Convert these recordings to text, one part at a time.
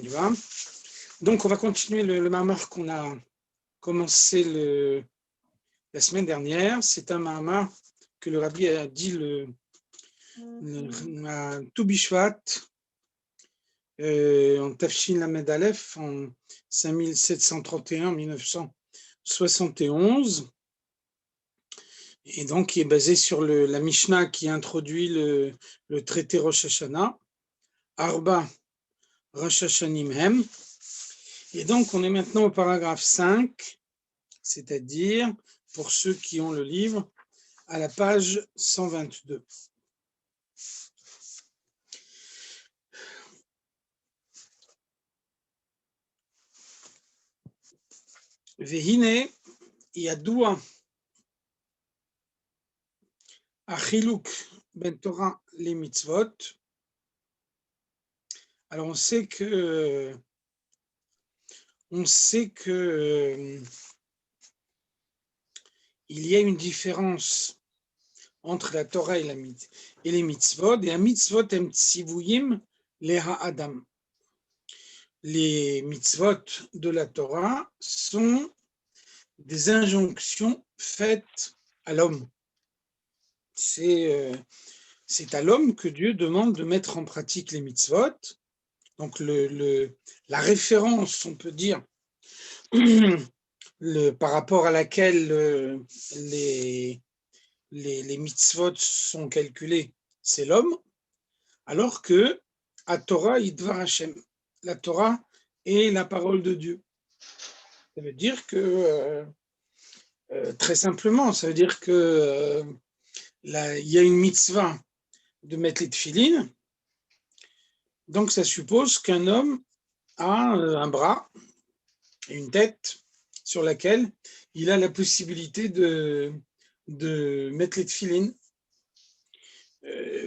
y va. Donc, on va continuer le mamar qu'on a commencé la semaine dernière. C'est un mamar que le rabbi a dit à Tou Bishvat, en Tafshin Lamed Aleph, en 5731-1971. Et donc, qui est basé sur la Mishnah qui introduit le traité Rosh Hashanah, Arba Rosh Hashanim Hem. Et donc, on est maintenant au paragraphe 5, c'est-à-dire, pour ceux qui ont le livre, à la page 122. Vehine yadua achiluk ben Torah les mitzvot. Alors, on sait que il y a une différence entre la Torah et les mitzvot, et un mitzvot em tzivuyim le ha'adam. Les mitzvot de la Torah sont des injonctions faites à l'homme. C'est à l'homme que Dieu demande de mettre en pratique les mitzvot. Donc la référence, on peut dire, par rapport à laquelle les mitzvot sont calculés, c'est l'homme, alors que à Torah, Yidvar Hashem, la Torah est la parole de Dieu. Ça veut dire que, très simplement, ça veut dire que il y a une mitzvah de mettre les tefilines, donc ça suppose qu'un homme a un bras et une tête sur laquelle il a la possibilité de mettre les tefilines.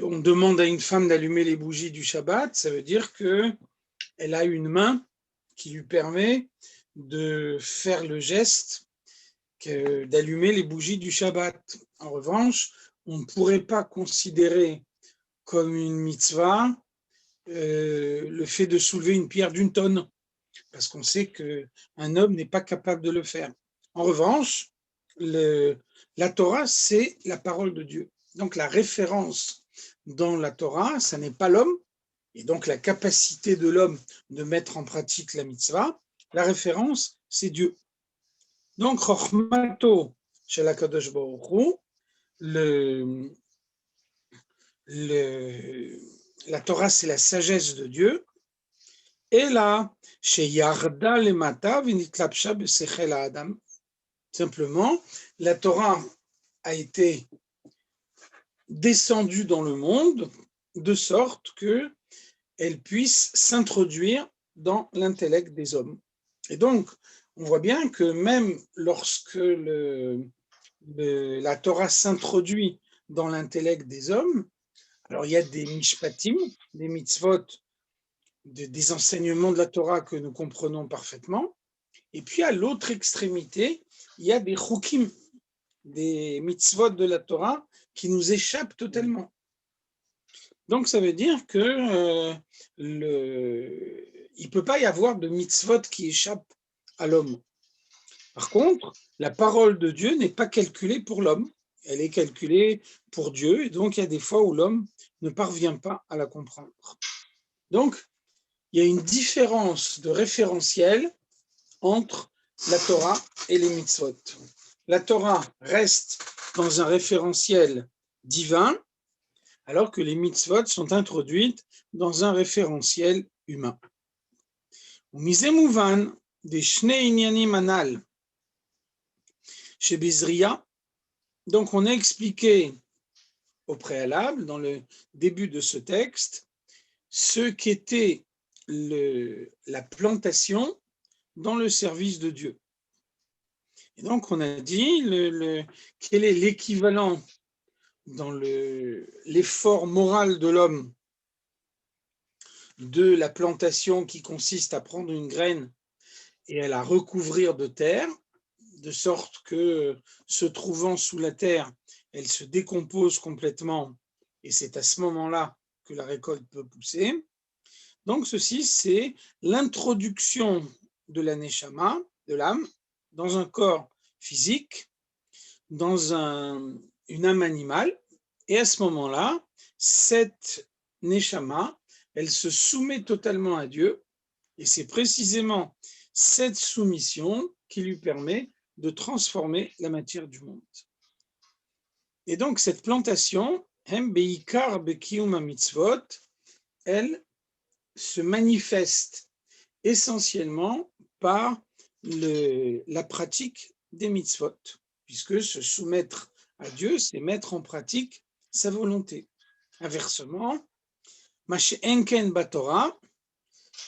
On demande à une femme d'allumer les bougies du Shabbat, ça veut dire qu'elle a une main qui lui permet de faire le geste d'allumer les bougies du Shabbat. En revanche, on ne pourrait pas considérer comme une mitzvah le fait de soulever une pierre d'une tonne, parce qu'on sait qu'un homme n'est pas capable de le faire. En revanche, la Torah, c'est la parole de Dieu. Donc la référence dans la Torah, ça n'est pas l'homme, et donc la capacité de l'homme de mettre en pratique la mitzvah, la référence, c'est Dieu. Donc, Chochmato shel HaKadosh Baruch Hu, la Torah, c'est la sagesse de Dieu, et là, chez Yarda lemata v'nitlapsha b'sechel ha'adam. Simplement, la Torah a été descendue dans le monde de sorte qu'elle puisse s'introduire dans l'intellect des hommes. Et donc, on voit bien que même lorsque la Torah s'introduit dans l'intellect des hommes, alors il y a des mishpatim, des mitzvot, des enseignements de la Torah que nous comprenons parfaitement, et puis à l'autre extrémité, il y a des chukim, des mitzvot de la Torah qui nous échappent totalement. Donc ça veut dire que il ne peut pas y avoir de mitzvot qui échappent à l'homme. Par contre, la parole de Dieu n'est pas calculée pour l'homme, elle est calculée pour Dieu, et donc il y a des fois où l'homme ne parvient pas à la comprendre. Donc, il y a une différence de référentiel entre la Torah et les mitzvot. La Torah reste dans un référentiel divin, alors que les mitzvot sont introduites dans un référentiel humain. Umise mouvan des shnei inyanim anal chez Bizria. Donc on a expliqué au préalable, dans le début de ce texte, ce qu'était la plantation dans le service de Dieu. Et donc on a dit quel est l'équivalent dans l'effort moral de l'homme de la plantation qui consiste à prendre une graine et à la recouvrir de terre, de sorte que, se trouvant sous la terre, elle se décompose complètement, et c'est à ce moment-là que la récolte peut pousser. Donc, ceci, c'est l'introduction de la neshama, de l'âme, dans un corps physique, dans une âme animale. Et à ce moment-là, cette neshama, elle se soumet totalement à Dieu. Et c'est précisément cette soumission qui lui permet de transformer la matière du monde. Et donc, cette plantation, Hem Beikar Bekiyum Mitzvot, elle se manifeste essentiellement par la pratique des mitzvot, puisque se soumettre à Dieu, c'est mettre en pratique sa volonté. Inversement, Mashe Enken Batora,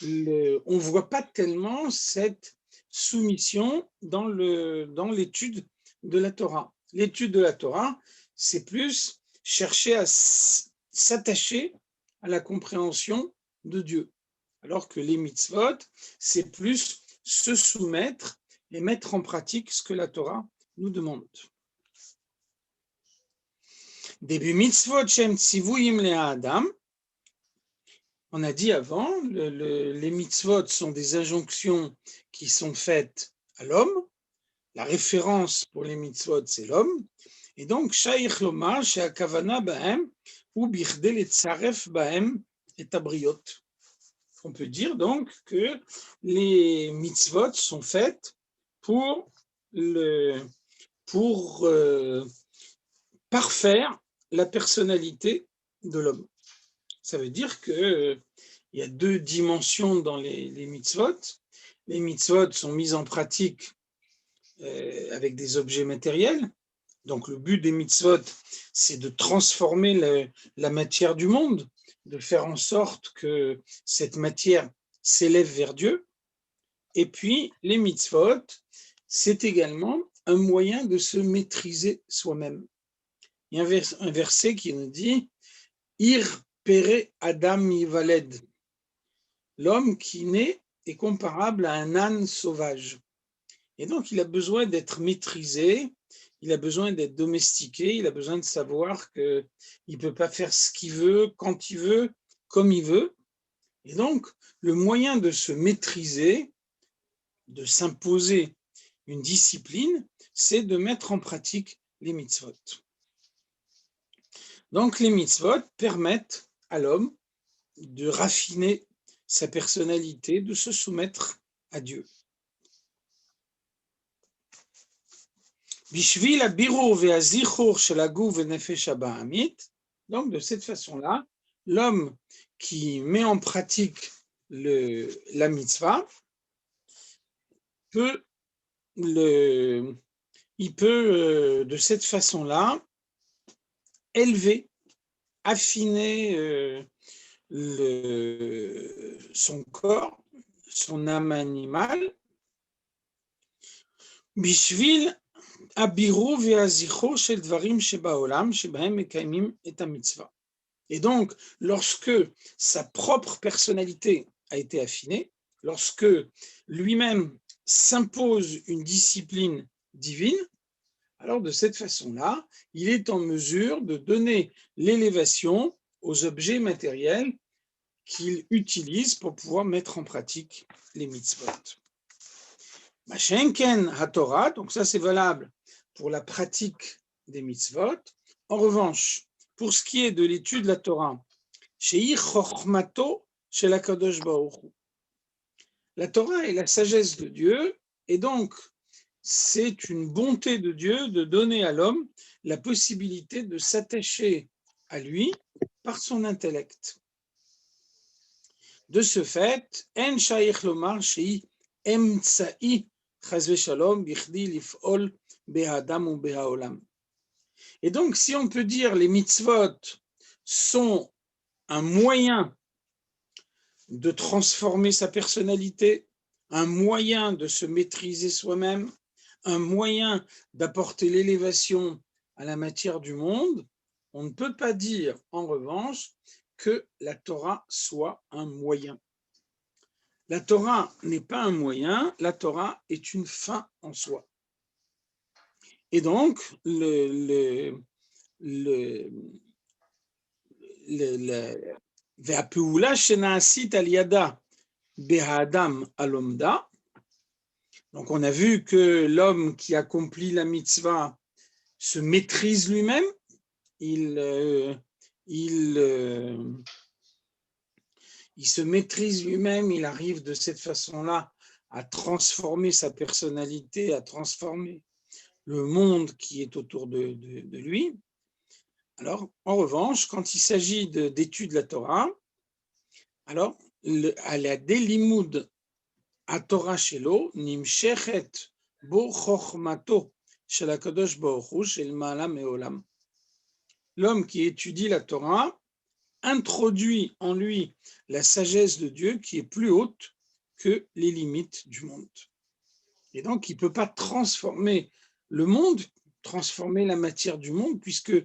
on ne voit pas tellement cette soumission dans l'étude de la Torah. L'étude de la Torah, c'est plus chercher à s'attacher à la compréhension de Dieu. Alors que les mitzvot, c'est plus se soumettre et mettre en pratique ce que la Torah nous demande. Début mitzvot shem tzivuyim le'adam. On a dit avant, les mitzvot sont des injonctions qui sont faites à l'homme. La référence pour les mitzvot, c'est l'homme. Et donc, shaykh lomar she'akavana ba'em ou birde letzaref ba'em et abriot. On peut dire donc que les mitzvot sont faites pour parfaire la personnalité de l'homme. Ça veut dire qu'il y a deux dimensions dans les mitzvot. Les mitzvot sont mises en pratique avec des objets matériels. Donc le but des mitzvot, c'est de transformer la matière du monde, de faire en sorte que cette matière s'élève vers Dieu. Et puis les mitzvot, c'est également un moyen de se maîtriser soi-même. Il y a un verset qui nous dit « Ir pere Adam yivaled ». L'homme qui naît est comparable à un âne sauvage. Et donc, il a besoin d'être maîtrisé, il a besoin d'être domestiqué, il a besoin de savoir qu'il ne peut pas faire ce qu'il veut, quand il veut, comme il veut. Et donc, le moyen de se maîtriser, de s'imposer une discipline, c'est de mettre en pratique les mitzvot. Donc, les mitzvot permettent à l'homme de raffiner sa personnalité, de se soumettre à Dieu. Donc, de cette façon-là, l'homme qui met en pratique la mitzvah il peut de cette façon-là élever, affiner son corps, son âme animale, bishvil abiru ve'azicho shel dvarim shebaolam shebahem mekayimim et mitzvah. Et donc, lorsque sa propre personnalité a été affinée, lorsque lui-même s'impose une discipline divine, alors de cette façon-là, il est en mesure de donner l'élévation aux objets matériels qu'il utilise pour pouvoir mettre en pratique les mitzvot. Machenken haTorah, donc ça c'est valable pour la pratique des mitzvot. En revanche, pour ce qui est de l'étude de la Torah, Shehi Chochmato Shel HaKadosh Baruch Hu. La Torah est la sagesse de Dieu, et donc c'est une bonté de Dieu de donner à l'homme la possibilité de s'attacher à lui par son intellect. De ce fait, En Shaykh Lomar Shehi Emtsa'i Chas v'Shalom Bichdi Lif'ol Be'adam ou Be'aolam. Et donc, si on peut dire les mitzvot sont un moyen de transformer sa personnalité, un moyen de se maîtriser soi-même, un moyen d'apporter l'élévation à la matière du monde, on ne peut pas dire, en revanche, que la Torah soit un moyen. La Torah n'est pas un moyen, la Torah est une fin en soi. Et donc, והפעולה שנעשית על ידה בהאדם הלומדה. Donc on a vu que l'homme qui accomplit la mitzvah se maîtrise lui-même, il se maîtrise lui-même, il arrive de cette façon-là à transformer sa personnalité, à transformer le monde qui est autour de lui. Alors, en revanche, quand il s'agit d'études de la Torah, alors, à la délimud à Torah shelo, nimshechet bo chochmato shel HaKadosh Baruch Hu shel ma'ala me'olam. L'homme qui étudie la Torah introduit en lui la sagesse de Dieu qui est plus haute que les limites du monde. Et donc, il ne peut pas transformer le monde, transformer la matière du monde, puisque,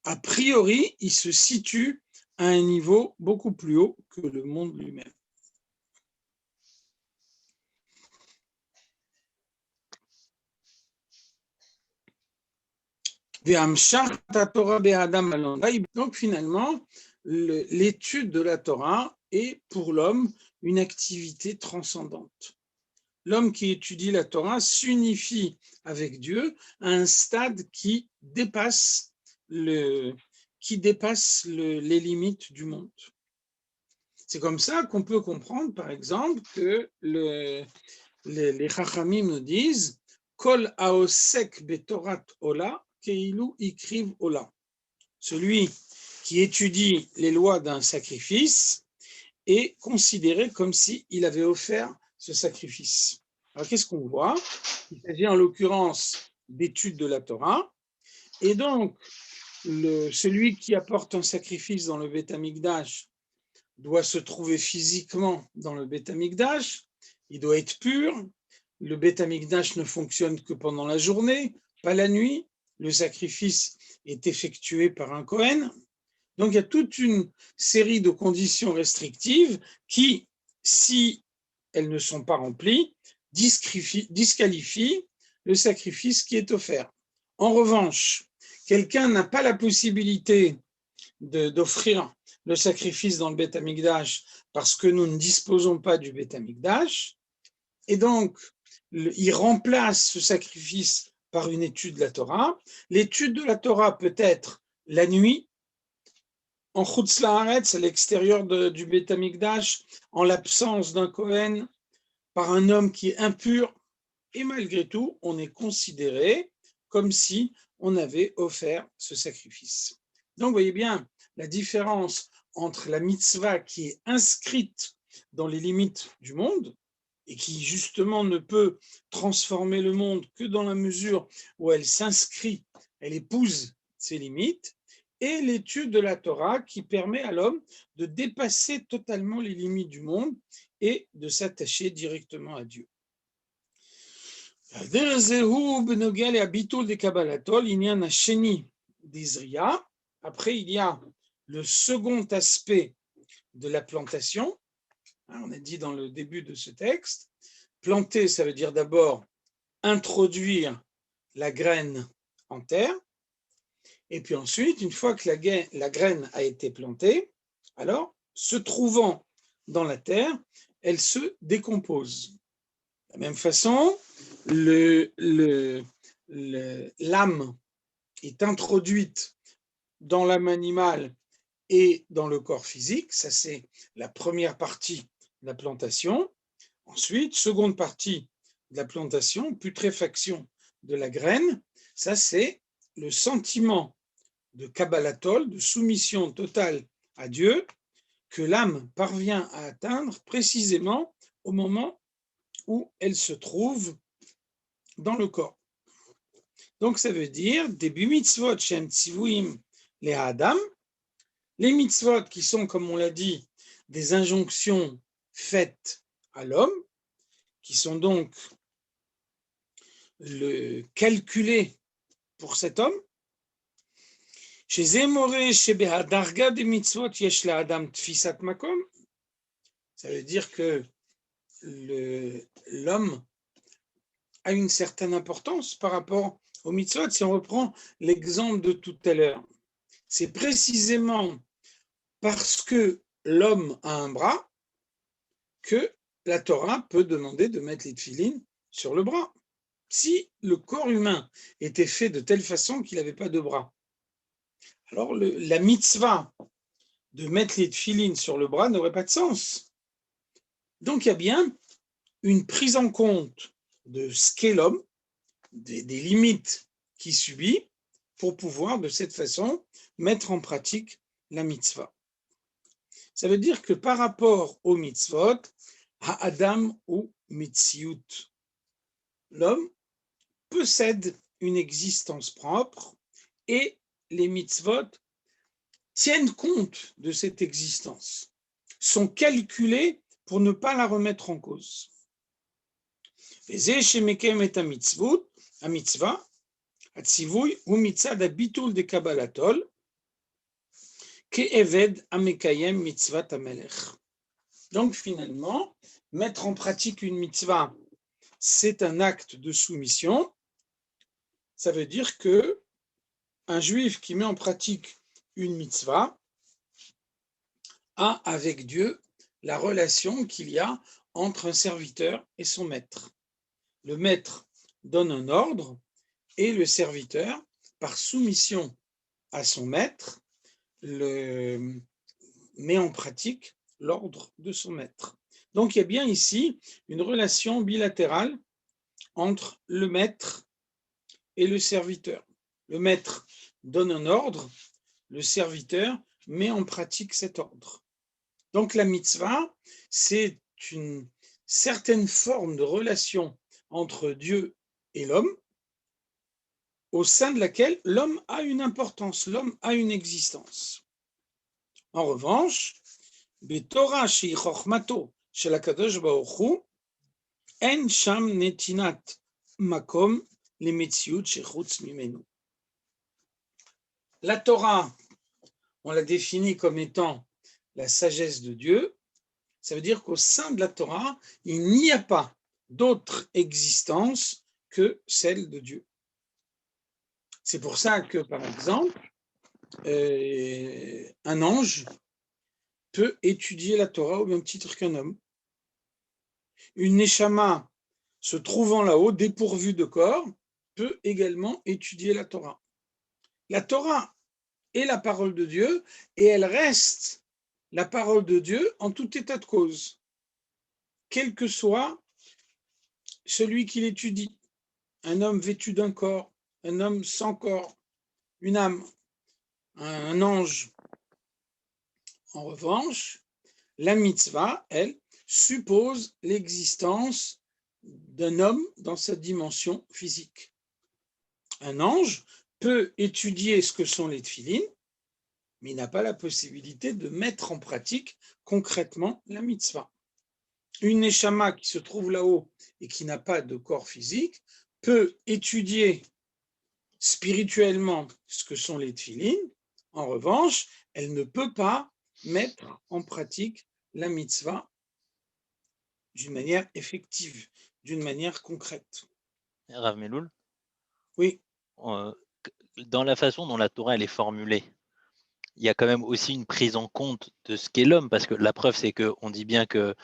a priori, il se situe à un niveau beaucoup plus haut que le monde lui-même. Donc, finalement, l'étude de la Torah est pour l'homme une activité transcendante. L'homme qui étudie la Torah s'unifie avec Dieu à un stade qui dépasse les limites du monde. C'est comme ça qu'on peut comprendre, par exemple, que les Chachamim nous disent « Kol haosek betorat ola keilu ikriv ola ». Celui qui étudie les lois d'un sacrifice est considéré comme s'il avait offert ce sacrifice. Alors, qu'est-ce qu'on voit? Il s'agit en l'occurrence d'études de la Torah. Et donc, celui qui apporte un sacrifice dans le Beth Amikdash doit se trouver physiquement dans le Beth Amikdash. Il doit être pur. Le Beth Amikdash ne fonctionne que pendant la journée, pas la nuit. Le sacrifice est effectué par un Kohen. Donc, il y a toute une série de conditions restrictives qui, si elles ne sont pas remplies, disqualifient le sacrifice qui est offert. En revanche, quelqu'un n'a pas la possibilité d'offrir le sacrifice dans le Beth Amikdash parce que nous ne disposons pas du Beth Amikdash, et donc il remplace ce sacrifice par une étude de la Torah. L'étude de la Torah peut être la nuit, en Chutz La'aretz, à l'extérieur du Beth Amikdash, en l'absence d'un Kohen, par un homme qui est impur, et malgré tout, on est considéré comme si on avait offert ce sacrifice. Donc, vous voyez bien la différence entre la mitzvah qui est inscrite dans les limites du monde et qui, justement, ne peut transformer le monde que dans la mesure où elle s'inscrit, elle épouse ses limites, et l'étude de la Torah qui permet à l'homme de dépasser totalement les limites du monde et de s'attacher directement à Dieu. Après, il y a le second aspect de la plantation. On a dit dans le début de ce texte, planter, ça veut dire d'abord introduire la graine en terre. Et puis ensuite, une fois que la graine a été plantée, alors, se trouvant dans la terre, elle se décompose. De la même façon, l'âme est introduite dans l'âme animale et dans le corps physique. Ça, c'est la première partie de la plantation. Ensuite, seconde partie de la plantation, putréfaction de la graine. Ça, c'est le sentiment de kabbalatol, de soumission totale à Dieu, que l'âme parvient à atteindre précisément au moment où elle se trouve dans le corps. Donc ça veut dire début mitzvot shem tzivuim le Adam, les mitzvot qui sont, comme on l'a dit, des injonctions faites à l'homme, qui sont donc calculées pour cet homme. Ça veut dire que l'homme a une certaine importance par rapport aux mitzvot. Si on reprend l'exemple de tout à l'heure, c'est précisément parce que l'homme a un bras que la Torah peut demander de mettre les tefilines sur le bras. Si le corps humain était fait de telle façon qu'il n'avait pas de bras, alors la mitzvah de mettre les tefilines sur le bras n'aurait pas de sens. Donc il y a bien une prise en compte de ce qu'est l'homme, des limites qu'il subit, pour pouvoir de cette façon mettre en pratique la mitzvah. Ça veut dire que par rapport aux mitzvot, ha'adam ou mitziyut, l'homme possède une existence propre et les mitzvot tiennent compte de cette existence, sont calculés pour ne pas la remettre en cause. וזה שמקיים את המצווה, הציווי הוא מצד הביטול דקבלת עול, כעבד המקיים מצוות המלך. Donc finalement, mettre en pratique une mitzvah, c'est un acte de soumission. Ça veut dire que un juif qui met en pratique une mitzvah a avec Dieu la relation qu'il y a entre un serviteur et son maître. Le maître donne un ordre et le serviteur, par soumission à son maître, met en pratique l'ordre de son maître. Donc il y a bien ici une relation bilatérale entre le maître et le serviteur. Le maître donne un ordre, le serviteur met en pratique cet ordre. Donc la mitzvah, c'est une certaine forme de relation entre Dieu et l'homme, au sein de laquelle l'homme a une importance, l'homme a une existence. En revanche, בתורה שהיא חוכמתו של הקדוש ברוך הוא, אין שם נתינת מקום למציאות שחוץ ממנו. La Torah, on la définit comme étant la sagesse de Dieu. Ça veut dire qu'au sein de la Torah, il n'y a pas d'autre existence que celle de Dieu. C'est pour ça que, par exemple, un ange peut étudier la Torah au même titre qu'un homme. Une neshama se trouvant là-haut, dépourvue de corps, peut également étudier la Torah. La Torah est la parole de Dieu et elle reste la parole de Dieu en tout état de cause, quel que soit celui qui l'étudie. Un homme vêtu d'un corps, un homme sans corps, une âme, un ange. En revanche, la mitzvah, elle, suppose l'existence d'un homme dans sa dimension physique. Un ange peut étudier ce que sont les tefilines, mais il n'a pas la possibilité de mettre en pratique concrètement la mitzvah. Une neshama qui se trouve là-haut et qui n'a pas de corps physique peut étudier spirituellement ce que sont les tefilines. En revanche, elle ne peut pas mettre en pratique la mitzvah d'une manière effective, d'une manière concrète. Rav Meloul, Oui. Dans la façon dont la Torah elle est formulée, il y a quand même aussi une prise en compte de ce qu'est l'homme, parce que la preuve, c'est qu'on dit bien qu'il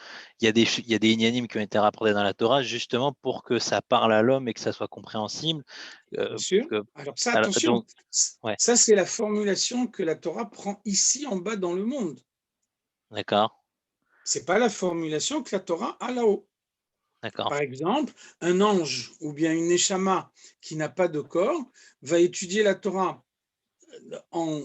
y a des inyanim qui ont été rapportés dans la Torah, justement pour que ça parle à l'homme et que ça soit compréhensible. Bien sûr. Alors ça, attention, donc, ouais. Ça c'est la formulation que la Torah prend ici en bas dans le monde. D'accord. Ce n'est pas la formulation que la Torah a là-haut. D'accord. Par exemple, un ange ou bien une neshama qui n'a pas de corps va étudier la Torah en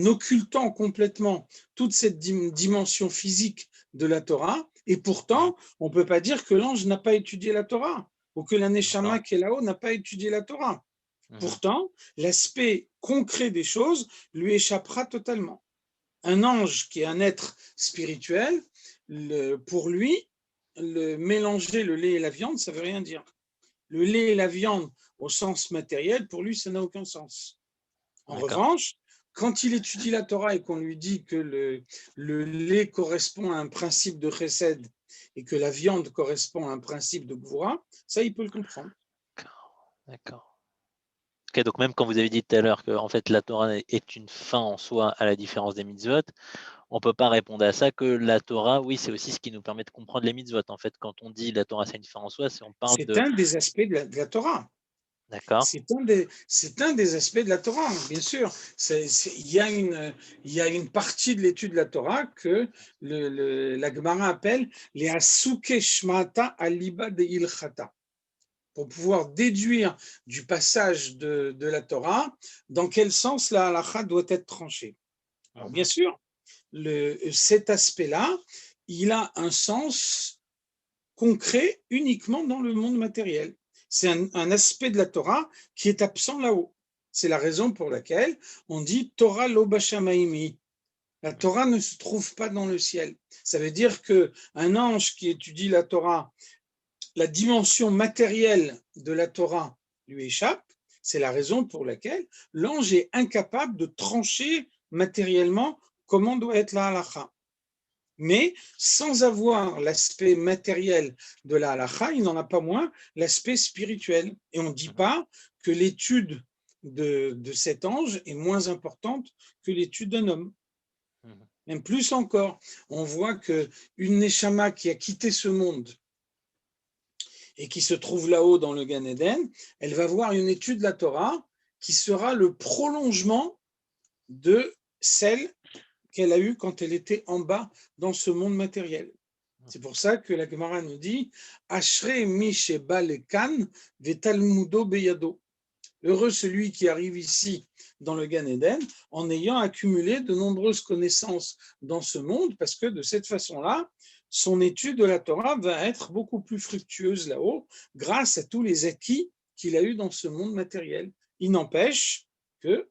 occultant complètement toute cette dimension physique de la Torah, et pourtant, on ne peut pas dire que l'ange n'a pas étudié la Torah, ou que la neshama qui est là-haut n'a pas étudié la Torah. Pourtant, l'aspect concret des choses lui échappera totalement. Un ange qui est un être spirituel, pour lui, mélanger le lait et la viande, ça ne veut rien dire. Le lait et la viande, au sens matériel, pour lui, ça n'a aucun sens. En revanche, quand il étudie la Torah et qu'on lui dit que le lait correspond à un principe de chesed et que la viande correspond à un principe de gvura, ça, il peut le comprendre. D'accord. Ok, donc même quand vous avez dit tout à l'heure que en fait, la Torah est une fin en soi, à la différence des mitzvot, on ne peut pas répondre à ça que la Torah, oui, c'est aussi ce qui nous permet de comprendre les mitzvot. En fait, quand on dit la Torah, c'est une fin en soi, c'est on parle C'est de… un des aspects de la Torah. D'accord. C'est un des aspects de la Torah, bien sûr. Il y a une partie de l'étude de la Torah que la Gemara appelle les Asuke Shmata Aliba de Ilchata, pour pouvoir déduire du passage de la Torah dans quel sens la halakha doit être tranchée. Alors, bien sûr, cet aspect-là, il a un sens concret uniquement dans le monde matériel. C'est un aspect de la Torah qui est absent là-haut. C'est la raison pour laquelle on dit Torah lo bashamaimi. La Torah ne se trouve pas dans le ciel. Ça veut dire qu'un ange qui étudie la Torah, la dimension matérielle de la Torah lui échappe. C'est la raison pour laquelle l'ange est incapable de trancher matériellement comment doit être la halakha. Mais sans avoir l'aspect matériel de la halakha, il n'en a pas moins l'aspect spirituel. Et on ne dit pas que l'étude de cet ange est moins importante que l'étude d'un homme. Même plus encore, on voit qu'une neshama qui a quitté ce monde et qui se trouve là-haut dans le Gan Eden, elle va voir une étude de la Torah qui sera le prolongement de celle qu'elle a eue quand elle était en bas dans ce monde matériel. C'est pour ça que la Gemara nous dit Ashre mi sheba lekan vetalmudo beyado. Heureux celui qui arrive ici dans le Gan Eden en ayant accumulé de nombreuses connaissances dans ce monde, parce que de cette façon-là, son étude de la Torah va être beaucoup plus fructueuse là-haut grâce à tous les acquis qu'il a eus dans ce monde matériel. Il n'empêche que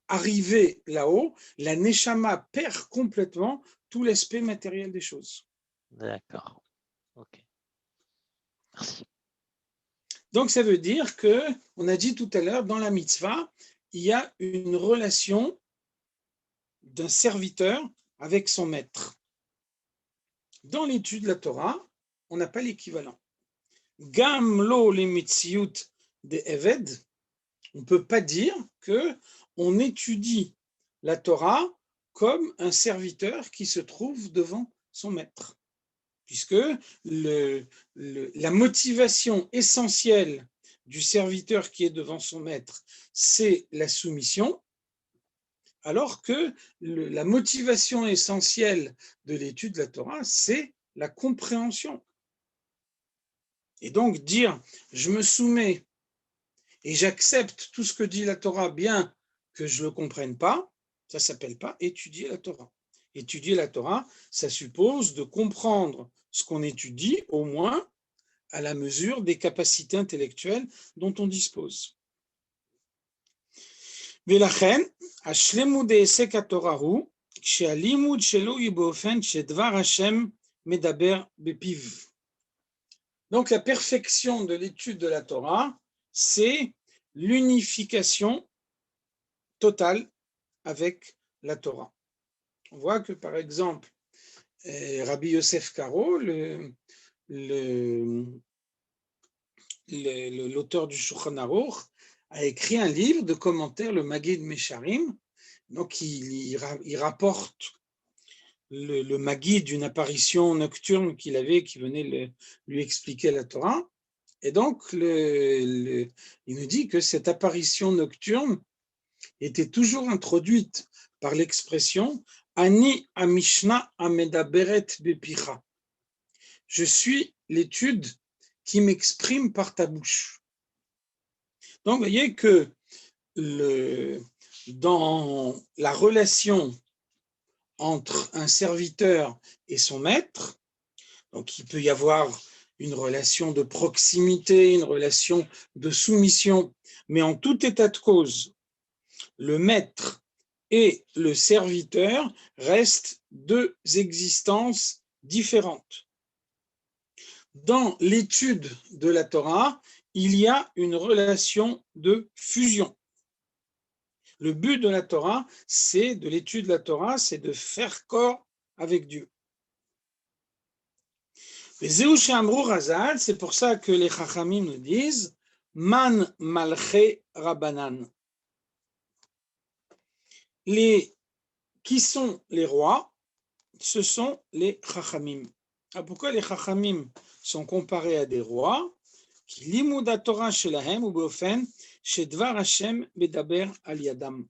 arrivé là-haut, la Neshama perd complètement tout l'aspect matériel des choses. D'accord. Ok. Merci. Donc, ça veut dire que, on a dit tout à l'heure, dans la mitzvah, il y a une relation d'un serviteur avec son maître. Dans l'étude de la Torah, on n'a pas l'équivalent. Gam lo le mitziyut de Eved, on ne peut pas dire qu'on étudie la Torah comme un serviteur qui se trouve devant son maître. Puisque la motivation essentielle du serviteur qui est devant son maître, c'est la soumission, alors que la motivation essentielle de l'étude de la Torah, c'est la compréhension. Et donc dire, je me soumets et j'accepte tout ce que dit la Torah, bien que je ne le comprenne pas, ça ne s'appelle pas étudier la Torah. Étudier la Torah, ça suppose de comprendre ce qu'on étudie, au moins à la mesure des capacités intellectuelles dont on dispose. ולכן, השלמות דעסק התורה הוא כשהלימוד שלו היא באופן שדבר השם מדבר בפיו. Donc la perfection de l'étude de la Torah, c'est l'unification totale avec la Torah. On voit que par exemple, Rabbi Yosef Karo, l'auteur du Shulchan Aruch, a écrit un livre de commentaires, le Magid Mesharim. Donc il rapporte le Magid d'une apparition nocturne qu'il avait, qui venait lui expliquer la Torah. Et donc il nous dit que cette apparition nocturne était toujours introduite par l'expression Ani Amishna Amedaberet Bepicha. Je suis l'étude qui m'exprime par ta bouche. Donc, vous voyez que dans la relation entre un serviteur et son maître, donc il peut y avoir une relation de proximité, une relation de soumission, mais en tout état de cause, le maître et le serviteur restent deux existences différentes. Dans l'étude de la Torah, il y a une relation de fusion. Le but de la Torah, de l'étude de la Torah, c'est de faire corps avec Dieu. C'est pour ça que les Chachamim nous disent Man malche Rabbanan. Qui sont les rois? Ce sont les Chachamim. Pourquoi les Chachamim sont comparés à des rois? Ki limuda Torah shelahem ou beofen shedvar Hashem bedaber al yadam.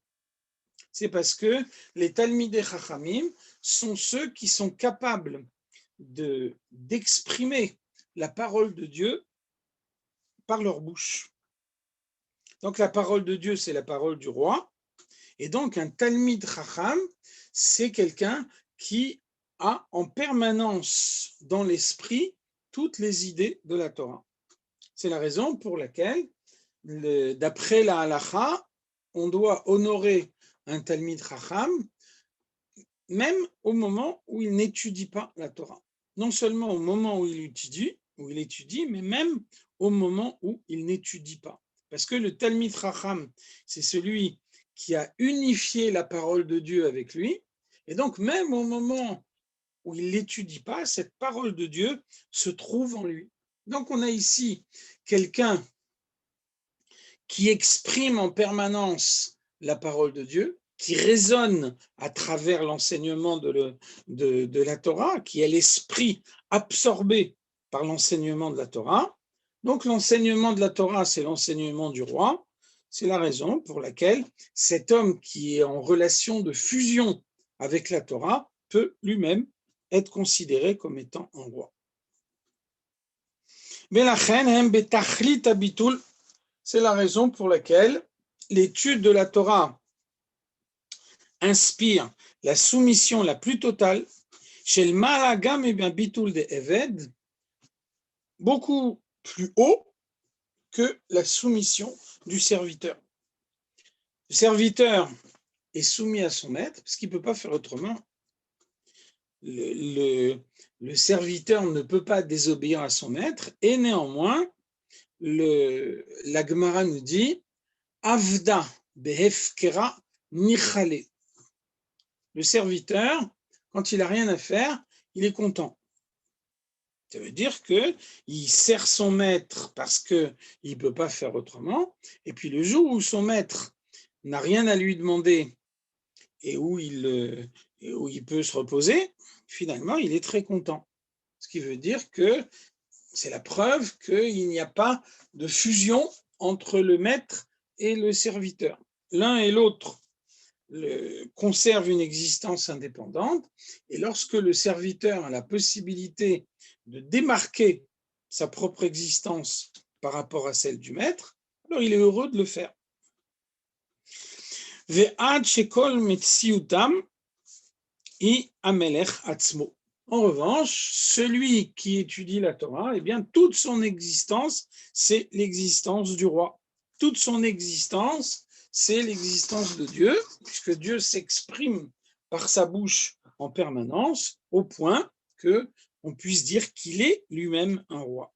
C'est parce que les Talmidei Chachamim sont ceux qui sont capables d'exprimer la parole de Dieu par leur bouche. Donc la parole de Dieu, c'est la parole du roi. Et donc un Talmid Chacham, c'est quelqu'un qui a en permanence dans l'esprit toutes les idées de la Torah. C'est la raison pour laquelle, d'après la halacha, on doit honorer un Talmid Chacham même au moment où il n'étudie pas la Torah. Non seulement au moment où il étudie, mais même au moment où il n'étudie pas. Parce que le Talmid Chacham, c'est celui qui a unifié la parole de Dieu avec lui, et donc même au moment où il ne l'étudie pas, cette parole de Dieu se trouve en lui. Donc on a ici quelqu'un qui exprime en permanence la parole de Dieu, qui résonne à travers l'enseignement de la Torah, qui est l'esprit absorbé par l'enseignement de la Torah. Donc l'enseignement de la Torah, c'est l'enseignement du roi. C'est la raison pour laquelle cet homme qui est en relation de fusion avec la Torah peut lui-même être considéré comme étant un roi. C'est la raison pour laquelle l'étude de la Torah inspire la soumission la plus totale chez le Malagam et bien Bitul de Eved, beaucoup plus haut que la soumission du serviteur. Le serviteur est soumis à son maître parce qu'il ne peut pas faire autrement. Le serviteur ne peut pas désobéir à son maître et néanmoins, la Gemara nous dit Avda behefkera nichale. Le serviteur, quand il n'a rien à faire, il est content. Ça veut dire qu'il sert son maître parce qu'il ne peut pas faire autrement. Et puis le jour où son maître n'a rien à lui demander et où il peut se reposer, finalement, il est très content. Ce qui veut dire que c'est la preuve qu'il n'y a pas de fusion entre le maître et le serviteur. L'un et l'autre conserve une existence indépendante, et lorsque le serviteur a la possibilité de démarquer sa propre existence par rapport à celle du maître, alors il est heureux de le faire. En revanche, celui qui étudie la Torah, eh bien, toute son existence, c'est l'existence du roi. Toute son existence, c'est l'existence de Dieu, puisque Dieu s'exprime par sa bouche en permanence, au point qu'on puisse dire qu'il est lui-même un roi.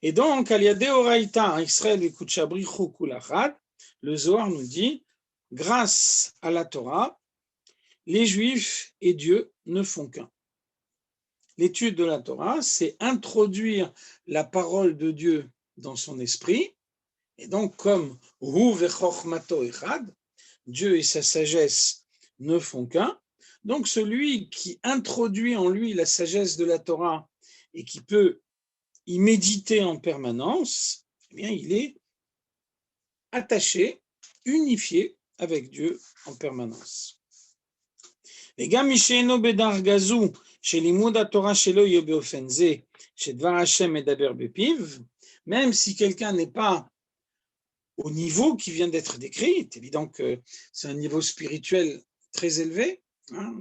Et donc, le Zohar nous dit, grâce à la Torah, les Juifs et Dieu ne font qu'un. L'étude de la Torah, c'est introduire la parole de Dieu dans son esprit, et donc comme Hu vechormato echad, Dieu et sa sagesse ne font qu'un, donc celui qui introduit en lui la sagesse de la Torah et qui peut y méditer en permanence, eh bien il est attaché, unifié avec Dieu en permanence. Et גם מי שאינו בדרגה זו שלימוד התורה שלו יהיה באופן זה שדבר השם מדבר בפיו, même si quelqu'un n'est pas au niveau qui vient d'être décrit, c'est évident que c'est un niveau spirituel très élevé,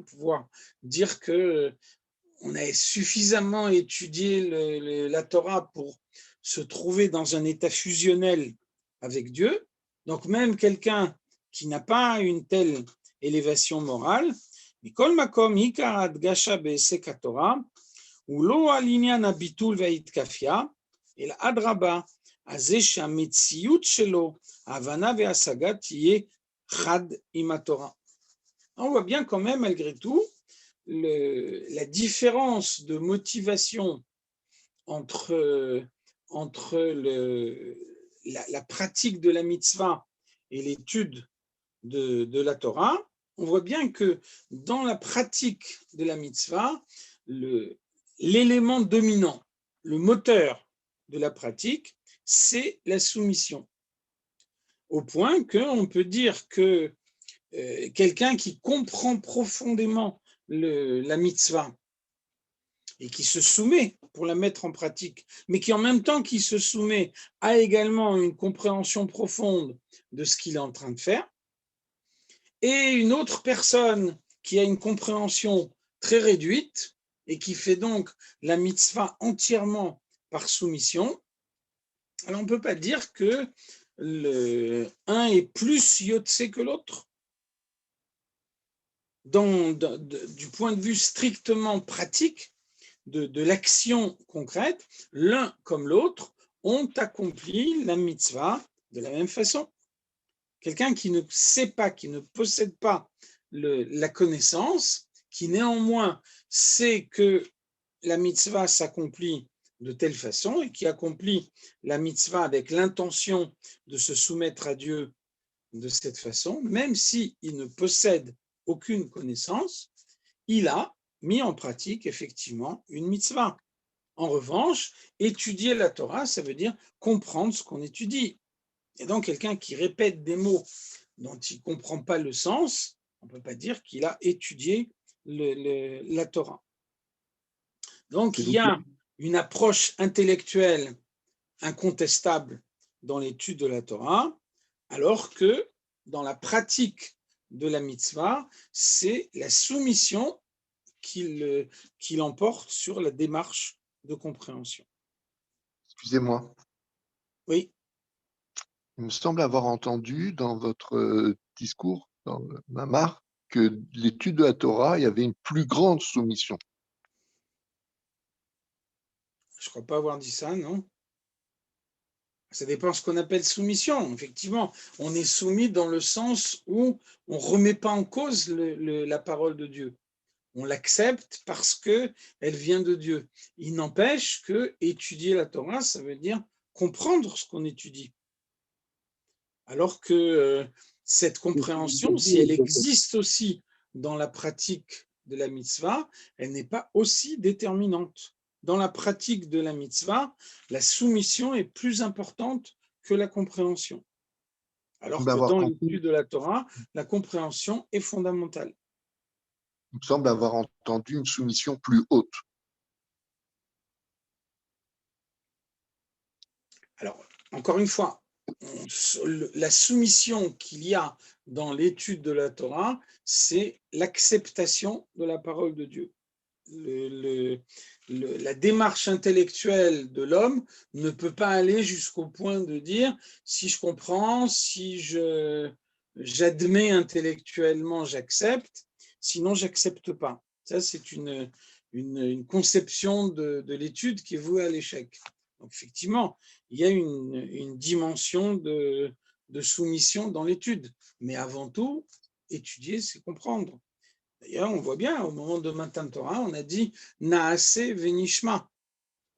pouvoir dire qu'on a suffisamment étudié la Torah pour se trouver dans un état fusionnel avec Dieu, donc même quelqu'un qui n'a pas une telle élévation morale, מכל מקום, עיקר ההדגשה בהיסק התורה הוא לא על עניין הביטול וההתקפיה, אלא אדרבה, על זה שהמציאות שלו, ההבנה וההשגה תהיה חד עם התורה. On voit bien quand même, malgré tout, la différence de motivation entre la pratique de la mitzvah et l'étude de la Torah, on voit bien que dans la pratique de la mitzvah, l'élément dominant, le moteur de la pratique, c'est la soumission. Au point qu'on peut dire que quelqu'un qui comprend profondément la mitzvah et qui se soumet pour la mettre en pratique, mais qui en même temps qui se soumet a également une compréhension profonde de ce qu'il est en train de faire, et une autre personne qui a une compréhension très réduite et qui fait donc la mitzvah entièrement par soumission, alors on ne peut pas dire que un est plus yotse que l'autre. Du point de vue strictement pratique de l'action concrète, l'un comme l'autre ont accompli la mitzvah de la même façon. Quelqu'un qui ne sait pas, qui ne possède pas la connaissance, qui néanmoins sait que la mitzvah s'accomplit de telle façon et qui accomplit la mitzvah avec l'intention de se soumettre à Dieu de cette façon, même s'il ne possède aucune connaissance, il a mis en pratique effectivement une mitzvah. En revanche, étudier la Torah, ça veut dire comprendre ce qu'on étudie. Et donc, quelqu'un qui répète des mots dont il ne comprend pas le sens, on ne peut pas dire qu'il a étudié la Torah. Donc, il y a une approche intellectuelle incontestable dans l'étude de la Torah, alors que dans la pratique de la mitzvah, c'est la soumission qui l'emporte sur la démarche de compréhension. Excusez-moi. Oui. Il me semble avoir entendu dans votre discours, dans le Mamar, que l'étude de la Torah, il y avait une plus grande soumission. Je ne crois pas avoir dit ça, non? Ça dépend de ce qu'on appelle soumission. Effectivement, on est soumis dans le sens où on ne remet pas en cause la parole de Dieu. On l'accepte parce qu'elle vient de Dieu. Il n'empêche que étudier la Torah, ça veut dire comprendre ce qu'on étudie. Alors que cette compréhension, si elle existe aussi dans la pratique de la mitzvah, elle n'est pas aussi déterminante. Dans la pratique de la mitzvah, la soumission est plus importante que la compréhension. Alors que dans l'étude de la Torah, la compréhension est fondamentale. Il me semble avoir entendu une soumission plus haute. Alors, encore une fois, la soumission qu'il y a dans l'étude de la Torah, c'est l'acceptation de la parole de Dieu. La démarche intellectuelle de l'homme ne peut pas aller jusqu'au point de dire si je comprends, si j'admets intellectuellement, j'accepte, sinon j'accepte pas. Ça, c'est une conception de l'étude qui est vouée à l'échec. Donc, effectivement, il y a une dimension de soumission dans l'étude. Mais avant tout, étudier, c'est comprendre. D'ailleurs, on voit bien, au moment de Matan Torah, on a dit Naase Venishma.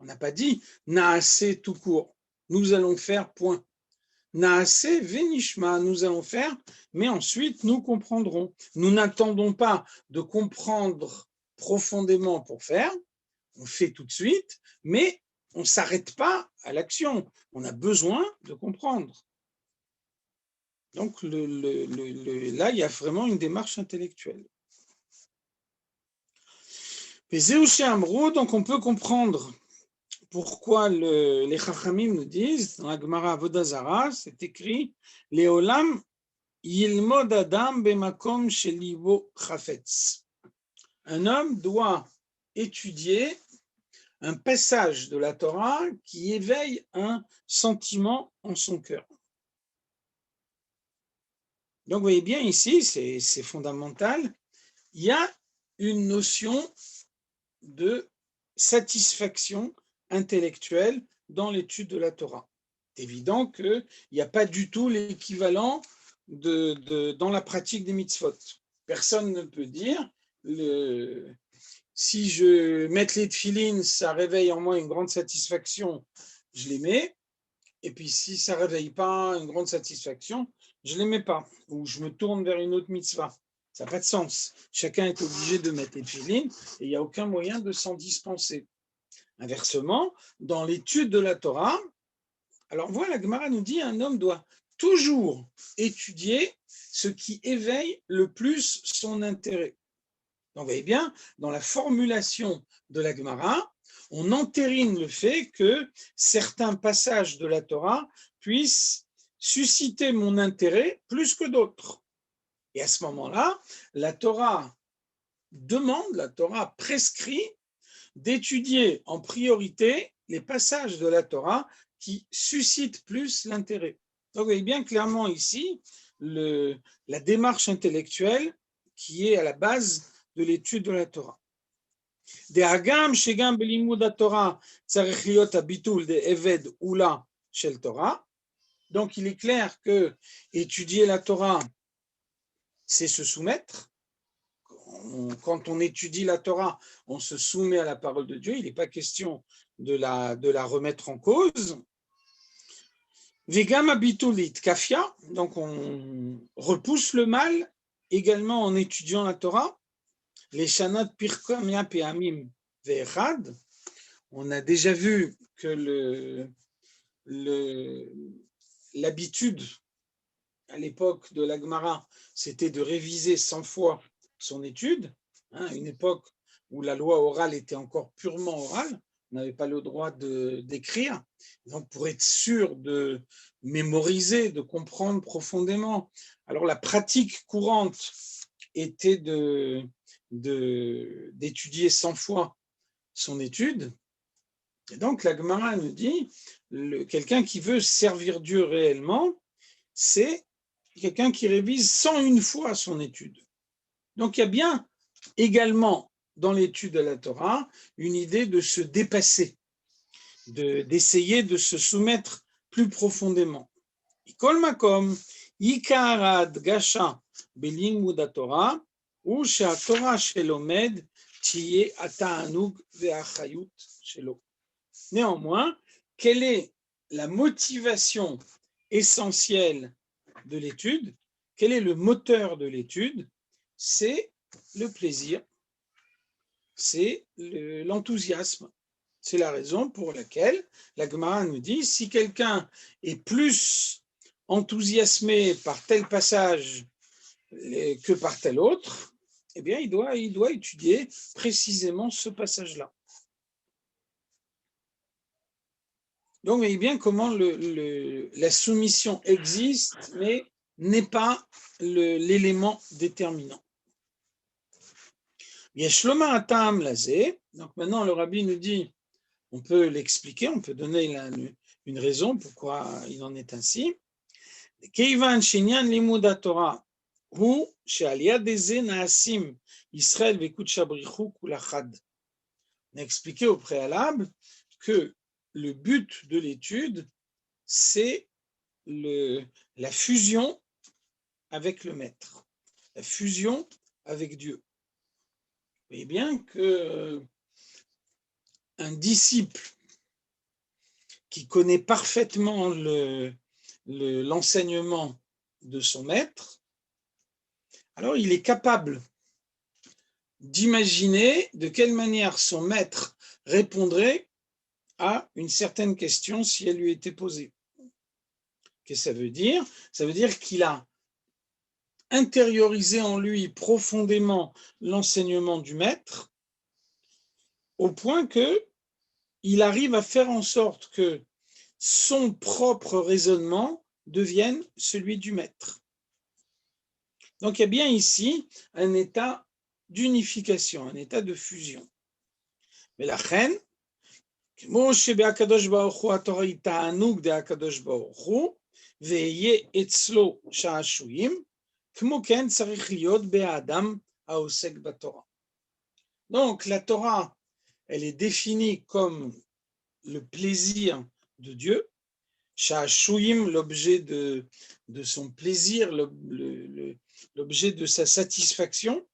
On n'a pas dit Naase tout court. Nous allons faire point. Naase Venishma, nous allons faire, mais ensuite nous comprendrons. Nous n'attendons pas de comprendre profondément pour faire. On fait tout de suite, mais on ne s'arrête pas à l'action. On a besoin de comprendre. Donc là, il y a vraiment une démarche intellectuelle. Donc on peut comprendre pourquoi les Chachamim nous disent, dans la Gemara Avodah Zarah, c'est écrit « Leolam yilmod adam bemakom shelibo chafetz ». Un homme doit étudier un passage de la Torah qui éveille un sentiment en son cœur. Donc, vous voyez bien ici, c'est fondamental, il y a une notion de satisfaction intellectuelle dans l'étude de la Torah. C'est évident qu'il n'y a pas du tout l'équivalent dans la pratique des mitzvot. Personne ne peut dire si je mets les tefilines, ça réveille en moi une grande satisfaction, je les mets. et puis si ça ne réveille pas une grande satisfaction, je ne les mets pas, ou je me tourne vers une autre mitzvah. Ça n'a pas de sens. Chacun est obligé de mettre les tefilines et il n'y a aucun moyen de s'en dispenser. Inversement, dans l'étude de la Torah, alors voilà, la Gemara nous dit un homme doit toujours étudier ce qui éveille le plus son intérêt. Donc, vous voyez bien, dans la formulation de la Gemara, on entérine le fait que certains passages de la Torah puissent susciter mon intérêt plus que d'autres. Et à ce moment-là, la Torah demande, la Torah prescrit d'étudier en priorité les passages de la Torah qui suscitent plus l'intérêt. Donc, vous voyez bien clairement ici la démarche intellectuelle qui est à la base de l'étude de la Torah. De'agam shegam belimud haTorah tzarich liot habitul de'eved ula shel Torah. Donc, il est clair que étudier la Torah, c'est se soumettre. Quand on étudie la Torah, on se soumet à la parole de Dieu. Il n'est pas question de la remettre en cause. Vegam habitulit kafia, donc on repousse le mal également en étudiant la Torah. Les shanot pirkamia peamim ve'echad. On a déjà vu que l'habitude à l'époque de la Gemara, c'était de réviser 100 fois son étude, une époque où la loi orale était encore purement orale, on n'avait pas le droit d'écrire. Donc, pour être sûr de mémoriser, de comprendre profondément, alors la pratique courante était d'étudier 100 fois son étude. Et donc, la Gemara nous dit, quelqu'un qui veut servir Dieu réellement, c'est quelqu'un qui révise 101 fois son étude. Donc, il y a bien également dans l'étude de la Torah une idée de se dépasser, d'essayer de se soumettre plus profondément. Kol makom, ikarad gasha belimud haTorah, ou shehaTorah shelomed tiye ata'anug ve'achayut shelo. Néanmoins, quelle est la motivation essentielle de l'étude? Quel est le moteur de l'étude? C'est le plaisir, c'est l'enthousiasme. C'est la raison pour laquelle la Gemara nous dit, si quelqu'un est plus enthousiasmé par tel passage que par tel autre, eh bien, il doit étudier précisément ce passage-là. Donc, vous voyez bien comment la soumission existe, mais n'est pas l'élément déterminant. Donc maintenant, le rabbi nous dit, on peut l'expliquer, on peut donner une raison pourquoi il en est ainsi. On a expliqué au préalable que le but de l'étude, c'est la fusion avec le maître, la fusion avec Dieu. Vous voyez bien qu'un disciple qui connaît parfaitement l'enseignement de son maître, alors il est capable d'imaginer de quelle manière son maître répondrait à une certaine question si elle lui était posée. Qu'est-ce que ça veut dire? Ça veut dire qu'il a intériorisé en lui profondément l'enseignement du maître au point qu'il arrive à faire en sorte que son propre raisonnement devienne celui du maître. Donc il y a bien ici un état d'unification, un état de fusion. Mais la reine, כמו שבהקדוש ברוך הוא התורה היא תענוג דהקדוש ברוך הוא, ויהיה אצלו שעשועים, כמו כן צריך להיות באדם העוסק בתורה. Donc la Torah, elle est définie comme le plaisir de Dieu, Sha'ashuim, l'objet de son plaisir, l'objet de sa satisfaction.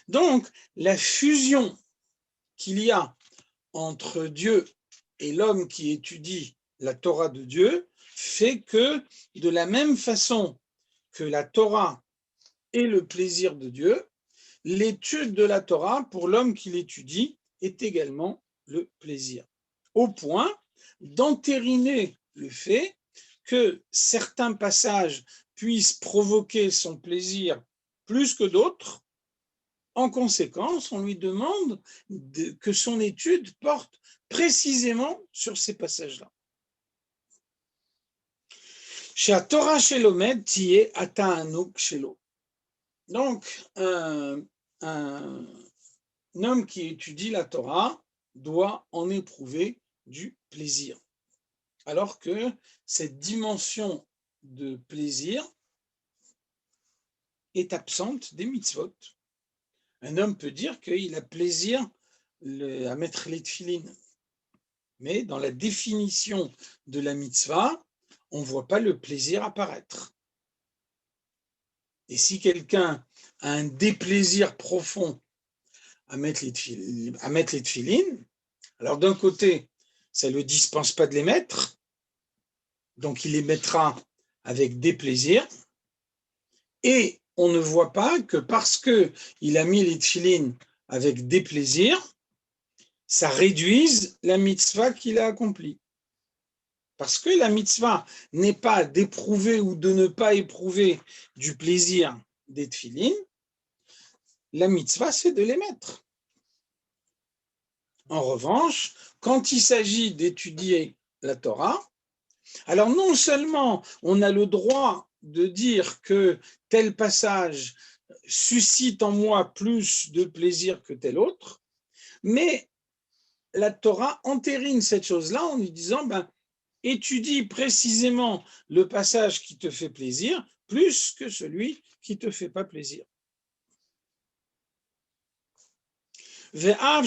Donc la fusion qu'il y a entre Dieu et l'homme qui étudie la Torah de Dieu fait que de la même façon que la Torah est le plaisir de Dieu, l'étude de la Torah, pour l'homme qui l'étudie, est également le plaisir. Au point d'entériner le fait que certains passages puissent provoquer son plaisir plus que d'autres. En conséquence, on lui demande que son étude porte précisément sur ces passages-là. Chez Torah chez l'Omed, tiye ata'anuk shelo. Donc, un homme qui étudie la Torah doit en éprouver du plaisir. Alors que cette dimension de plaisir est absente des mitzvot. Un homme peut dire qu'il a plaisir à mettre les tefilines. Mais dans la définition de la mitzvah, on ne voit pas le plaisir apparaître. Et si quelqu'un a un déplaisir profond à mettre les tefilines, alors d'un côté, ça ne le dispense pas de les mettre, donc il les mettra avec déplaisir, et on ne voit pas que parce qu'il a mis les tefilines avec déplaisir, ça réduise la mitzvah qu'il a accomplie. Parce que la mitzvah n'est pas d'éprouver ou de ne pas éprouver du plaisir des tefilines, la mitzvah, c'est de les mettre. En revanche, quand il s'agit d'étudier la Torah, alors non seulement on a le droit de dire que tel passage suscite en moi plus de plaisir que tel autre, mais la Torah entérine cette chose-là en lui disant, étudie précisément le passage qui te fait plaisir plus que celui qui ne te fait pas plaisir. Alors,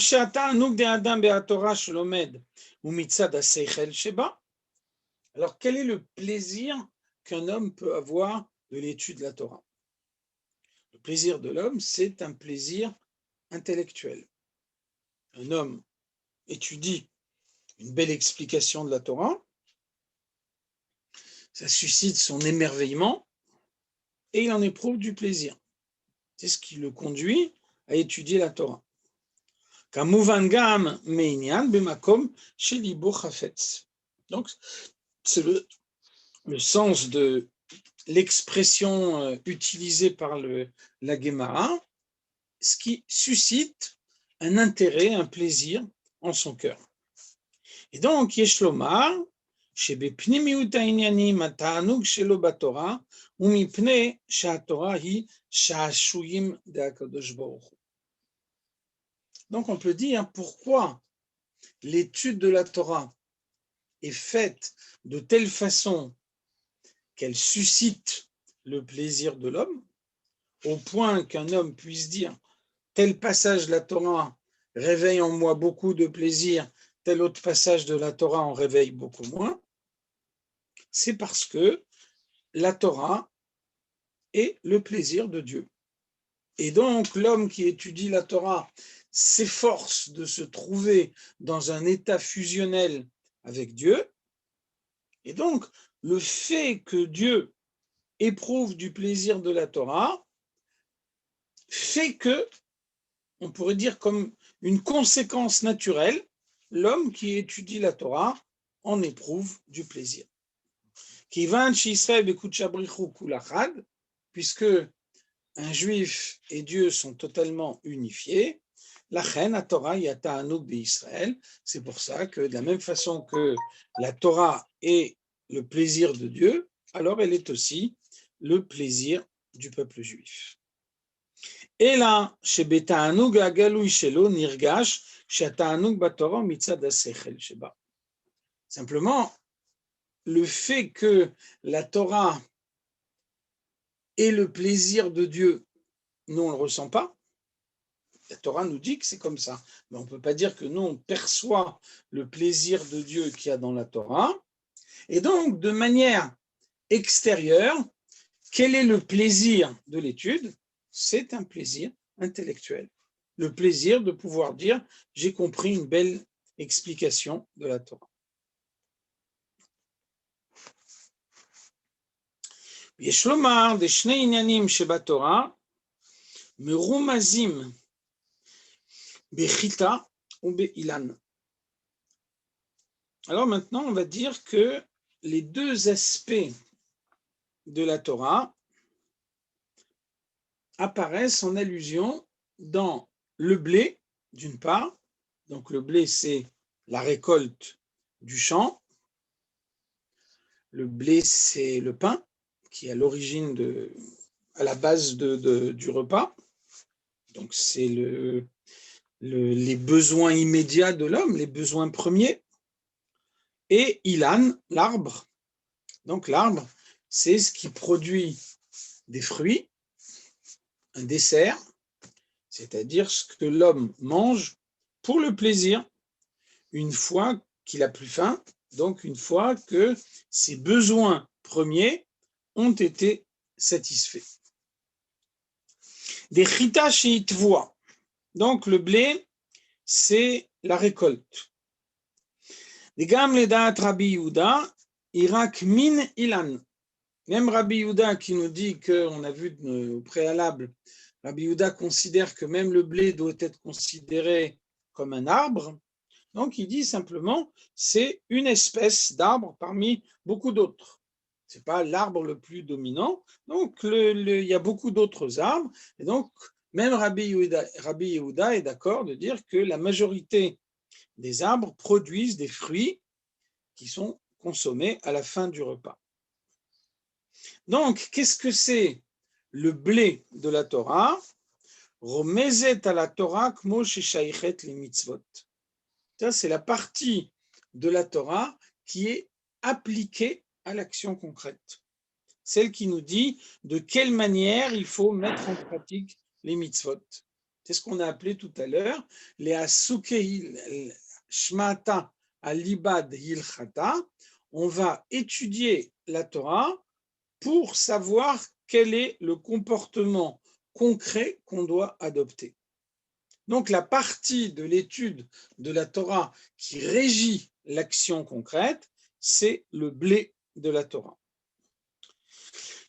quel est le plaisir qu'un homme peut avoir de l'étude de la Torah? Le plaisir de l'homme, c'est un plaisir intellectuel. Un homme étudie une belle explication de la Torah, ça suscite son émerveillement et il en éprouve du plaisir. C'est ce qui le conduit à étudier la Torah. Donc, c'est le sens de l'expression utilisée par la Gemara, ce qui suscite un intérêt, un plaisir en son cœur. Et donc, Yesh lomar, שבפנימיות העניינים התענוג שלו בתורה הוא מפני שהתורה היא שעשועים דהקדוש ברוך הוא. Donc on peut dire pourquoi l'étude de la Torah est faite de telle façon qu'elle suscite le plaisir de l'homme, au point qu'un homme puisse dire tel passage de la Torah réveille en moi beaucoup de plaisir, tel autre passage de la Torah en réveille beaucoup moins. C'est parce que la Torah est le plaisir de Dieu. Et donc, l'homme qui étudie la Torah s'efforce de se trouver dans un état fusionnel avec Dieu. Et donc, le fait que Dieu éprouve du plaisir de la Torah fait que, on pourrait dire comme une conséquence naturelle, l'homme qui étudie la Torah en éprouve du plaisir. Puisque un juif et Dieu sont totalement unifiés, c'est pour ça que de la même façon que la Torah est le plaisir de Dieu, alors elle est aussi le plaisir du peuple juif. Et là, simplement, le fait que la Torah est le plaisir de Dieu, nous on ne le ressent pas. La Torah nous dit que c'est comme ça. Mais on ne peut pas dire que nous on perçoit le plaisir de Dieu qu'il y a dans la Torah. Et donc, de manière extérieure, quel est le plaisir de l'étude? C'est un plaisir intellectuel. Le plaisir de pouvoir dire j'ai compris une belle explication de la Torah. יש לומר, דשני עניינים שבתורה, מרומזים בחיטה ובאילן. Alors maintenant, on va dire que les deux aspects de la Torah apparaissent en allusion dans le blé, d'une part. Donc le blé, c'est la récolte du champ. Le blé, c'est le pain qui est à l'origine, à la base du repas. Donc c'est les besoins immédiats de l'homme, les besoins premiers. Et Ilan, l'arbre. Donc l'arbre, c'est ce qui produit des fruits, un dessert, c'est-à-dire ce que l'homme mange pour le plaisir, une fois qu'il a plus faim, donc une fois que ses besoins premiers ont été satisfaits. Des chita sheitvoa. Donc le blé, c'est la récolte. Des gam ledat Rabbi Yehuda, Irak min ilan. Même Rabbi Yehuda qui nous dit qu'on a vu au préalable, Rabbi Yehuda considère que même le blé doit être considéré comme un arbre. Donc il dit simplement, c'est une espèce d'arbre parmi beaucoup d'autres. Ce n'est pas l'arbre le plus dominant. Donc il y a beaucoup d'autres arbres. Et donc même Rabbi Yehuda est d'accord de dire que la majorité des arbres produisent des fruits qui sont consommés à la fin du repas. Donc, qu'est-ce que c'est le blé de la Torah? Romezet à la Torah kmo sheshaichet les mitzvot. Ça, c'est la partie de la Torah qui est appliquée à l'action concrète. Celle qui nous dit de quelle manière il faut mettre en pratique les mitzvot. C'est ce qu'on a appelé tout à l'heure les asukei shmata alibad hilchata. On va étudier la Torah pour savoir quel est le comportement concret qu'on doit adopter. Donc la partie de l'étude de la Torah qui régit l'action concrète, c'est le blé de la Torah.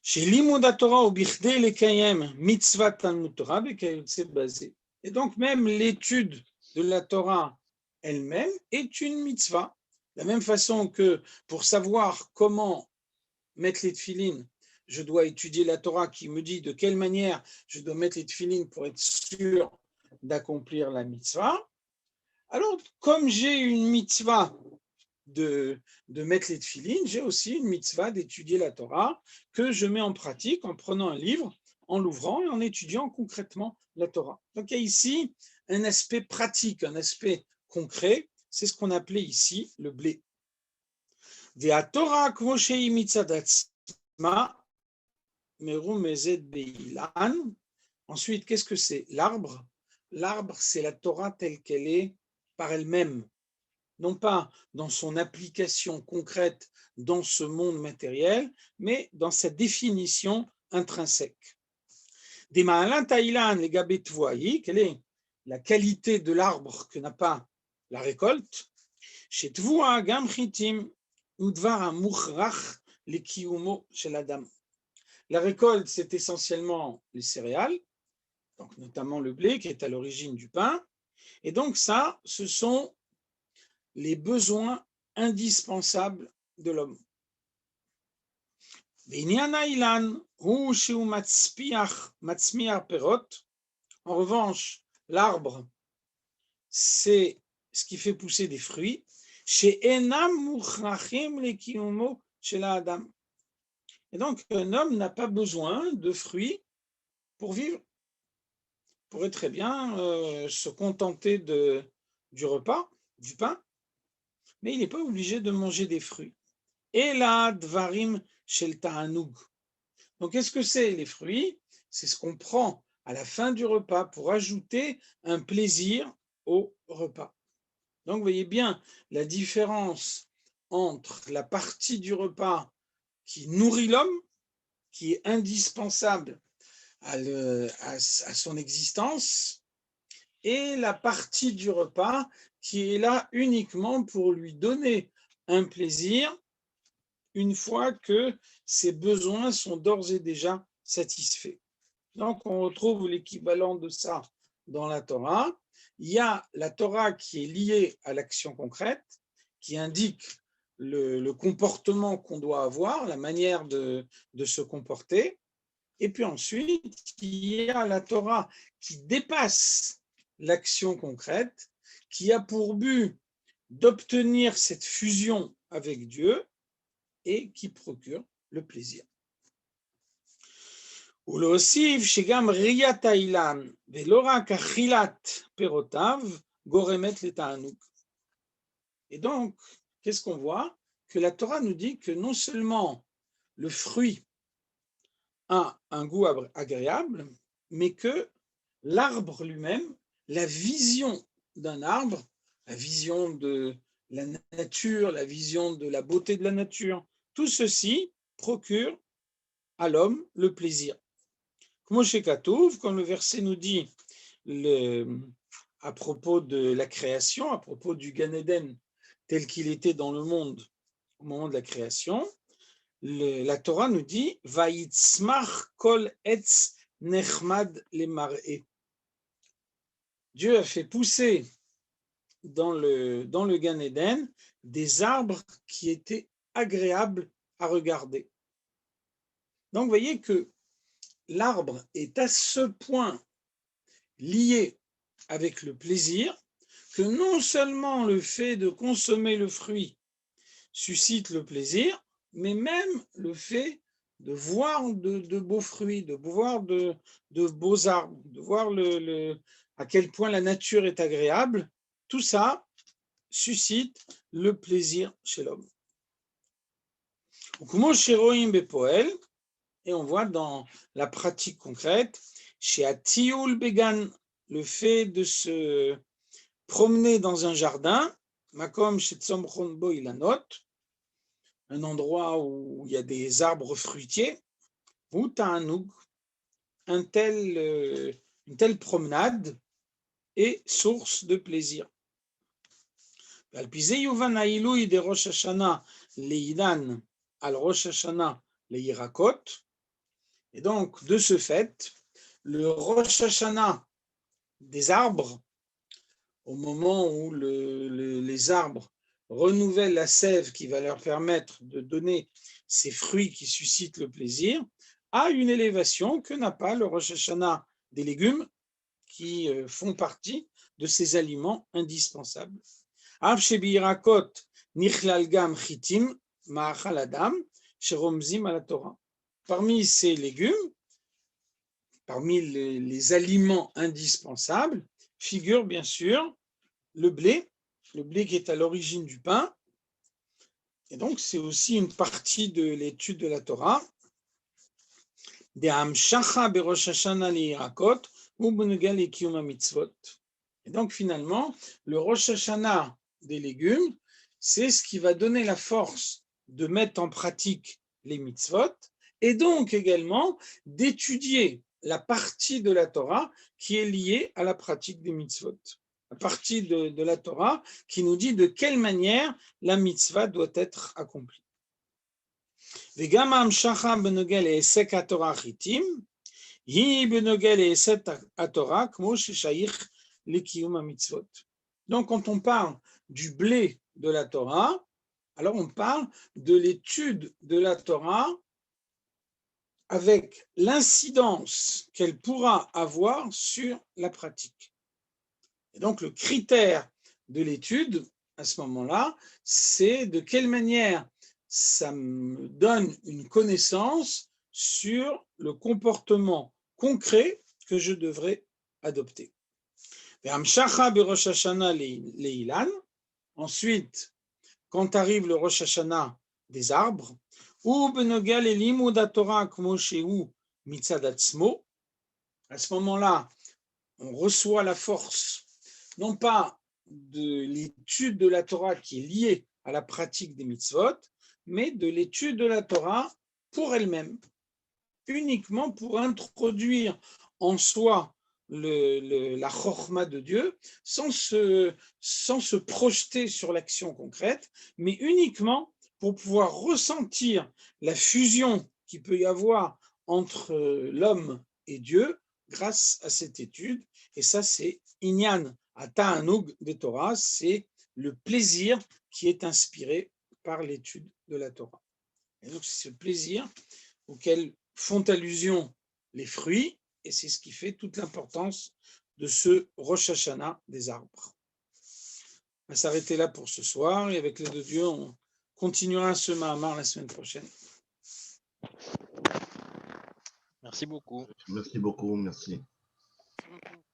Chez Limud Torah ou Bichdei Lekayem Mitzvat Talmud Torah Bekayotse Basé. Et donc même l'étude de la Torah elle-même est une mitzvah. De la même façon que pour savoir comment mettre les tefilines, je dois étudier la Torah qui me dit de quelle manière je dois mettre les tefilines pour être sûr d'accomplir la mitzvah. Alors, comme j'ai une mitzvah de mettre les tefilines, j'ai aussi une mitzvah d'étudier la Torah que je mets en pratique en prenant un livre, en l'ouvrant et en étudiant concrètement la Torah. Donc, il y a ici un aspect pratique, un aspect concret. C'est ce qu'on appelait ici le blé. Torah kvoshei mitzadatzma merumezet beilan. Ensuite, qu'est-ce que c'est? L'arbre. L'arbre, c'est la Torah telle qu'elle est par elle-même, non pas dans son application concrète dans ce monde matériel, mais dans sa définition intrinsèque. Des ma'alan ta'ilan les gabetvoyi, quelle est la qualité de l'arbre que n'a pas la récolte? Chez tvoa gam chitim udvar amukhrach le kiyumo shel adam. La récolte, c'est essentiellement les céréales, donc notamment le blé qui est à l'origine du pain. Et donc ça, ce sont les besoins indispensables de l'homme. En revanche, l'arbre, c'est ce qui fait pousser des fruits. Et donc, un homme n'a pas besoin de fruits pour vivre. Il pourrait très bien se contenter du repas, du pain, mais il n'est pas obligé de manger des fruits. Et la dvarim shel ta'anoug. Donc, qu'est-ce que c'est les fruits? C'est ce qu'on prend à la fin du repas pour ajouter un plaisir au repas. Donc, vous voyez bien la différence entre la partie du repas qui nourrit l'homme, qui est indispensable à son existence, et la partie du repas qui est là uniquement pour lui donner un plaisir une fois que ses besoins sont d'ores et déjà satisfaits. Donc, on retrouve l'équivalent de ça dans la Torah. Il y a la Torah qui est liée à l'action concrète, qui indique le comportement qu'on doit avoir, la manière de se comporter. Et puis ensuite, il y a la Torah qui dépasse l'action concrète, qui a pour but d'obtenir cette fusion avec Dieu et qui procure le plaisir. ולהוסיף שגם ראיית האילן ולא רק אכילת פירותיו גורמת לתענוג. Et donc, qu'est-ce qu'on voit? Que la Torah nous dit que non seulement le fruit a un goût agréable, mais que l'arbre lui-même, la vision d'un arbre, la vision de la nature, la vision de la beauté de la nature, tout ceci procure à l'homme le plaisir. Comme le verset nous dit à propos de la création, à propos du Gan Eden tel qu'il était dans le monde au moment de la création, la Torah nous dit Vayitzmach kol etz nechmad lemar'e. Dieu a fait pousser dans le Gan Eden des arbres qui étaient agréables à regarder. Donc vous voyez que l'arbre est à ce point lié avec le plaisir que non seulement le fait de consommer le fruit suscite le plaisir, mais même le fait de voir de beaux fruits, de voir de beaux arbres, de voir à quel point la nature est agréable, tout ça suscite le plaisir chez l'homme. Et on voit dans la pratique concrète, chez Atioul Began, le fait de se promener dans un jardin, Makom chez Tzomchon Bo Ilanot, un endroit où il y a des arbres fruitiers, ou Ta'anoug, une telle promenade est source de plaisir. Alpizé Yuvan Ailoui de Rosh Hashanah Leidan al Rosh Hashanah Leirakot. Et donc, de ce fait, le Rosh Hashanah des arbres, au moment où les arbres renouvellent la sève qui va leur permettre de donner ces fruits qui suscitent le plaisir, a une élévation que n'a pas le Rosh Hashanah des légumes qui font partie de ces aliments indispensables. Av shebirakot nichlal gam chitim ma'achal adam sheromzim ala Torah. Parmi ces légumes, parmi les aliments indispensables, figure bien sûr le blé qui est à l'origine du pain. Et donc, c'est aussi une partie de l'étude de la Torah. Et donc, finalement, le Rosh Hashanah des légumes, c'est ce qui va donner la force de mettre en pratique les mitzvot et donc également d'étudier la partie de la Torah qui est liée à la pratique des mitzvot. La partie de la Torah qui nous dit de quelle manière la mitzvah doit être accomplie. וגם ההמשכה בנוגע לעסק התורה החיטים היא בנוגע לעסק התורה כמו ששייך לקיום המצוות. Donc quand on parle du blé de la Torah, alors on parle de l'étude de la Torah avec l'incidence qu'elle pourra avoir sur la pratique. Et donc le critère de l'étude à ce moment-là, c'est de quelle manière ça me donne une connaissance sur le comportement concret que je devrais adopter. Ensuite, quand arrive le Rosh Hashanah des arbres, à ce moment-là, on reçoit la force, non pas de l'étude de la Torah qui est liée à la pratique des mitzvot, mais de l'étude de la Torah pour elle-même, uniquement pour introduire en soi la chorma de Dieu, sans se projeter sur l'action concrète, mais uniquement pour pouvoir ressentir la fusion qu'il peut y avoir entre l'homme et Dieu grâce à cette étude. Et ça, c'est Inyan Ta'anug de Torah, c'est le plaisir qui est inspiré par l'étude de la Torah. Et donc, c'est ce plaisir auquel font allusion les fruits, et c'est ce qui fait toute l'importance de ce Rosh Hashanah des arbres. On va s'arrêter là pour ce soir, et avec l'aide de Dieu, on continuera ce Mahamar la semaine prochaine. Merci beaucoup. Merci beaucoup, merci. Merci beaucoup.